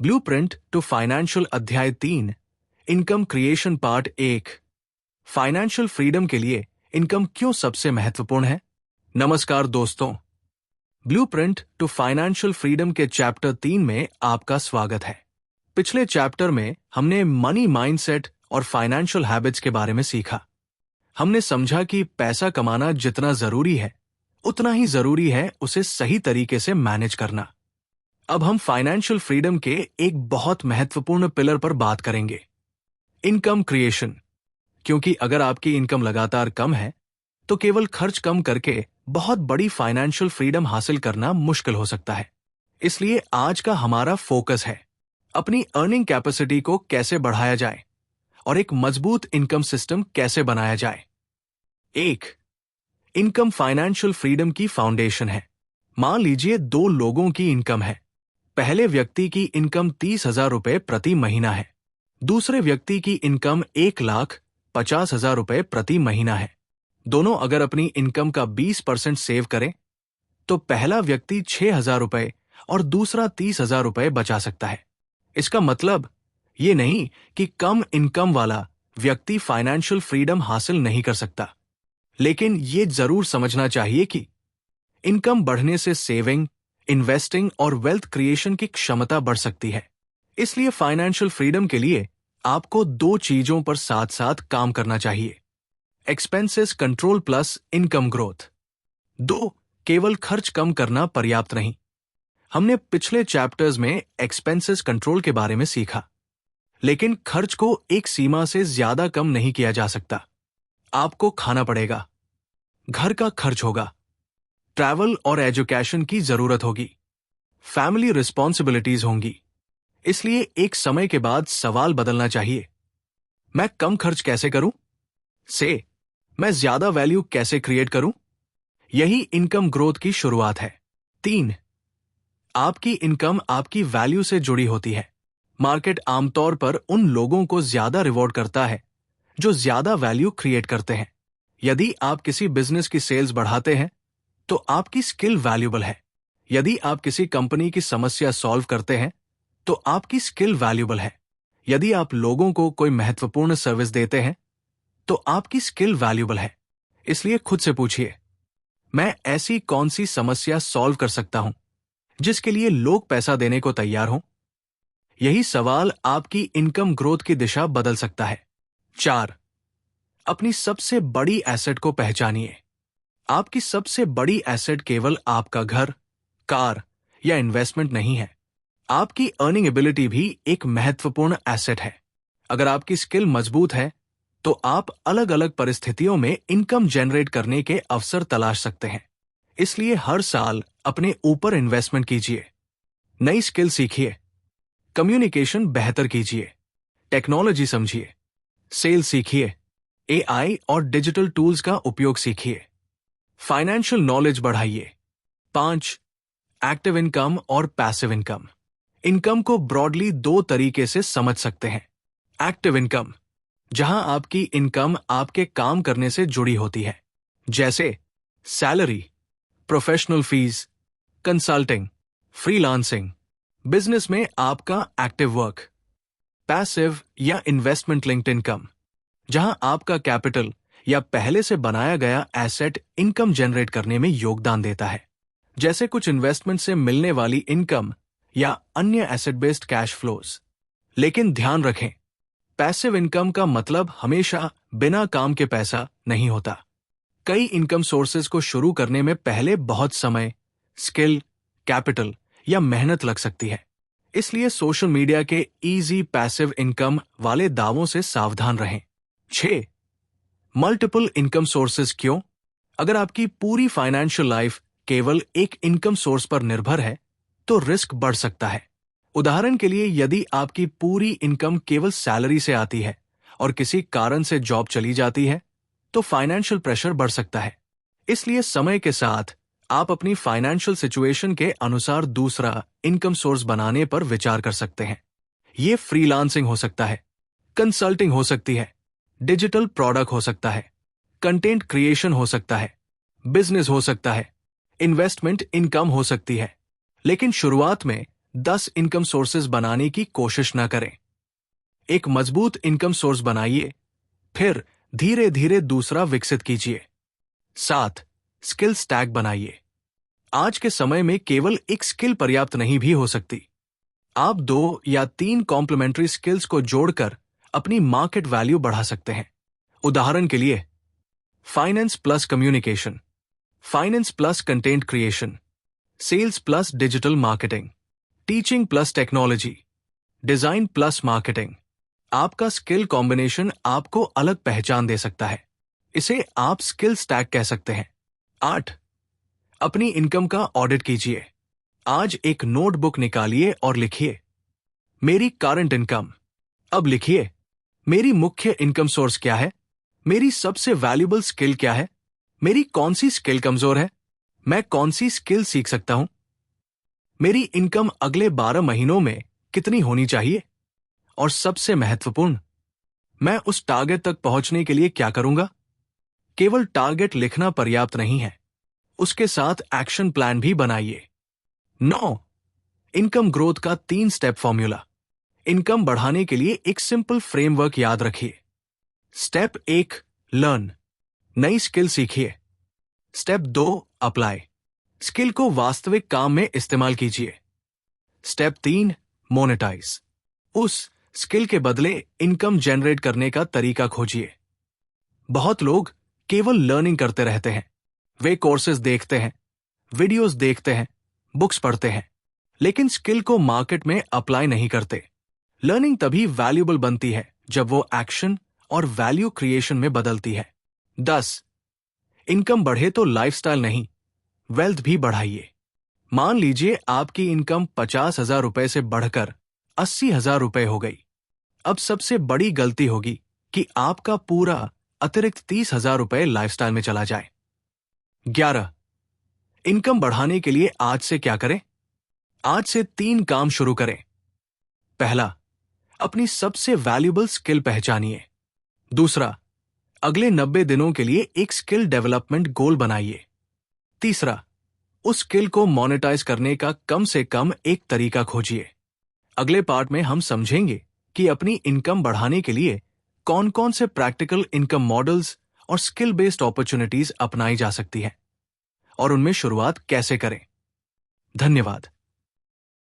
Blueprint to financial अध्याय 3 income creation part 1। Financial freedom के लिए इनकम क्यों सबसे महत्वपूर्ण है। नमस्कार दोस्तों, ब्लूप्रिंट टू फाइनेंशियल फ्रीडम के चैप्टर 3 में आपका स्वागत है। पिछले चैप्टर में हमने मनी माइंडसेट और फाइनेंशियल हैबिट्स के बारे में सीखा। हमने समझा कि पैसा कमाना जितना जरूरी है उतना ही जरूरी है उसे सही तरीके से मैनेज करना। अब हम फाइनेंशियल फ्रीडम के एक बहुत महत्वपूर्ण पिलर पर बात करेंगे, इनकम क्रिएशन। क्योंकि अगर आपकी इनकम लगातार कम है तो केवल खर्च कम करके बहुत बड़ी फाइनेंशियल फ्रीडम हासिल करना मुश्किल हो सकता है। इसलिए आज का हमारा फोकस है अपनी अर्निंग कैपेसिटी को कैसे बढ़ाया जाए और एक मजबूत इनकम सिस्टम कैसे बनाया जाए। 1. इनकम फाइनेंशियल फ्रीडम की फाउंडेशन है। मान लीजिए 2 लोगों की इनकम है। पहले व्यक्ति की इनकम 30,000 रुपए प्रति महीना है, दूसरे व्यक्ति की इनकम 1,50,000 रुपए प्रति महीना है। दोनों अगर अपनी इनकम का 20% सेव करें तो पहला व्यक्ति 6,000 रुपए और दूसरा 30,000 रुपए बचा सकता है। इसका मतलब ये नहीं कि कम इनकम वाला व्यक्ति फाइनेंशियल फ्रीडम हासिल नहीं कर सकता, लेकिन ये जरूर समझना चाहिए कि इनकम बढ़ने से सेविंग, इन्वेस्टिंग और वेल्थ क्रिएशन की क्षमता बढ़ सकती है। इसलिए फाइनेंशियल फ्रीडम के लिए आपको 2 चीजों पर साथ साथ काम करना चाहिए, expenses control plus income growth. 2. केवल खर्च कम करना पर्याप्त नहीं। हमने पिछले चैप्टर्स में एक्सपेंसेस कंट्रोल के बारे में सीखा, लेकिन खर्च को एक सीमा से ज्यादा कम नहीं किया जा सकता। आपको खाना पड़ेगा, घर का खर्च होगा, ट्रैवल और एजुकेशन की जरूरत होगी, फैमिली रिस्पॉन्सिबिलिटीज होंगी। इसलिए एक समय के बाद सवाल बदलना चाहिए, मैं कम खर्च कैसे करूं से मैं ज्यादा वैल्यू कैसे क्रिएट करूं। यही इनकम ग्रोथ की शुरुआत है। 3. आपकी इनकम आपकी वैल्यू से जुड़ी होती है। मार्केट आमतौर पर उन लोगों को ज्यादा रिवॉर्ड करता है जो ज्यादा वैल्यू क्रिएट करते हैं। यदि आप किसी बिजनेस की सेल्स बढ़ाते हैं तो आपकी स्किल वैल्यूबल है। यदि आप किसी कंपनी की समस्या सॉल्व करते हैं तो आपकी स्किल वैल्यूबल है। यदि आप लोगों को कोई महत्वपूर्ण सर्विस देते हैं तो आपकी स्किल वैल्यूबल है। इसलिए खुद से पूछिए, मैं ऐसी कौन सी समस्या सॉल्व कर सकता हूं जिसके लिए लोग पैसा देने को तैयार हों। यही सवाल आपकी इनकम ग्रोथ की दिशा बदल सकता है। 4. अपनी सबसे बड़ी एसेट को पहचानिए। आपकी सबसे बड़ी एसेट केवल आपका घर, कार या इन्वेस्टमेंट नहीं है। आपकी अर्निंग एबिलिटी भी एक महत्वपूर्ण एसेट है। अगर आपकी स्किल मजबूत है तो आप अलग अलग परिस्थितियों में इनकम जनरेट करने के अवसर तलाश सकते हैं। इसलिए हर साल अपने ऊपर इन्वेस्टमेंट कीजिए, नई स्किल सीखिए, कम्युनिकेशन बेहतर कीजिए, टेक्नोलॉजी समझिए, सेल्स सीखिए, AI और डिजिटल टूल्स का उपयोग सीखिए, फाइनेंशियल नॉलेज बढ़ाइए। 5. एक्टिव इनकम और पैसिव इनकम। इनकम को ब्रॉडली 2 तरीके से समझ सकते हैं। एक्टिव इनकम, जहां आपकी इनकम आपके काम करने से जुड़ी होती है, जैसे salary, professional fees, consulting, freelancing, business में आपका एक्टिव वर्क। पैसिव या इन्वेस्टमेंट लिंक्ड इनकम, जहां आपका कैपिटल या पहले से बनाया गया एसेट इनकम जनरेट करने में योगदान देता है, जैसे कुछ इन्वेस्टमेंट से मिलने वाली इनकम या अन्य एसेट बेस्ड कैश फ्लोज। लेकिन ध्यान रखें, पैसिव इनकम का मतलब हमेशा बिना काम के पैसा नहीं होता। कई इनकम सोर्सेज को शुरू करने में पहले बहुत समय, स्किल, कैपिटल या मेहनत लग सकती है। इसलिए सोशल मीडिया के इजी पैसिव इनकम वाले दावों से सावधान रहें। 6. मल्टीपल इनकम सोर्सेज क्यों? अगर आपकी पूरी फाइनेंशियल लाइफ केवल एक इनकम सोर्स पर निर्भर है तो रिस्क बढ़ सकता है। उदाहरण के लिए, यदि आपकी पूरी इनकम केवल सैलरी से आती है और किसी कारण से जॉब चली जाती है तो फाइनेंशियल प्रेशर बढ़ सकता है। इसलिए समय के साथ आप अपनी फाइनेंशियल सिचुएशन के अनुसार दूसरा इनकम सोर्स बनाने पर विचार कर सकते हैं। ये फ्रीलांसिंग हो सकता है, कंसल्टिंग हो सकती है, डिजिटल प्रोडक्ट हो सकता है, कंटेंट क्रिएशन हो सकता है, बिजनेस हो सकता है, इन्वेस्टमेंट इनकम हो सकती है। लेकिन शुरुआत में 10 इनकम सोर्सेज बनाने की कोशिश न करें। एक मजबूत इनकम सोर्स बनाइए, फिर धीरे धीरे दूसरा विकसित कीजिए। 7 स्किल स्टैक बनाइए। आज के समय में केवल एक स्किल पर्याप्त नहीं भी हो सकती। आप 2 या 3 कॉम्प्लीमेंट्री स्किल्स को जोड़कर अपनी मार्केट वैल्यू बढ़ा सकते हैं। उदाहरण के लिए, finance plus communication, finance plus content creation, sales plus digital marketing, teaching plus technology, design plus marketing. आपका स्किल कॉम्बिनेशन आपको अलग पहचान दे सकता है। इसे आप स्किल स्टैक कह सकते हैं। 8 अपनी इनकम का ऑडिट कीजिए। आज एक नोटबुक निकालिए और लिखिए, मेरी करंट इनकम। अब लिखिए, मेरी मुख्य इनकम सोर्स क्या है, मेरी सबसे वैल्यूएबल स्किल क्या है, मेरी कौन सी स्किल कमजोर है, मैं कौन सी स्किल सीख सकता हूं, मेरी इनकम अगले 12 महीनों में कितनी होनी चाहिए, और सबसे महत्वपूर्ण, मैं उस टारगेट तक पहुंचने के लिए क्या करूंगा। केवल टारगेट लिखना पर्याप्त नहीं है, उसके साथ एक्शन प्लान भी बनाइए। 9 इनकम ग्रोथ का 3 स्टेप फॉर्मूला। इनकम बढ़ाने के लिए एक सिंपल फ्रेमवर्क याद रखिए। स्टेप 1 लर्न, नई स्किल सीखिए। स्टेप 2 अप्लाई, स्किल को वास्तविक काम में इस्तेमाल कीजिए। स्टेप 3 मोनेटाइज, उस स्किल के बदले इनकम जनरेट करने का तरीका खोजिए। बहुत लोग केवल लर्निंग करते रहते हैं। वे कोर्सेज देखते हैं, वीडियोस देखते हैं, बुक्स पढ़ते हैं, लेकिन स्किल को मार्केट में अप्लाई नहीं करते। लर्निंग तभी वैल्यूएबल बनती है जब वो एक्शन और वैल्यू क्रिएशन में बदलती है। 10 इनकम बढ़े तो लाइफस्टाइल नहीं, वेल्थ भी बढ़ाइए। मान लीजिए आपकी इनकम 50,000 रुपए से बढ़कर 80,000 रुपए हो गई। अब सबसे बड़ी गलती होगी कि आपका पूरा अतिरिक्त 30,000 रुपए लाइफस्टाइल में चला जाए। 11 इनकम बढ़ाने के लिए आज से क्या करें? आज से 3 काम शुरू करें। पहला, अपनी सबसे वैल्यूएबल स्किल पहचानिए। दूसरा, अगले 90 दिनों के लिए एक स्किल डेवलपमेंट गोल बनाइए। तीसरा, उस स्किल को मोनेटाइज करने का कम से कम एक तरीका खोजिए। अगले पार्ट में हम समझेंगे कि अपनी इनकम बढ़ाने के लिए कौन कौन से प्रैक्टिकल इनकम मॉडल्स और स्किल बेस्ड अपॉर्चुनिटीज अपनाई जा सकती हैं और उनमें शुरुआत कैसे करें। धन्यवाद।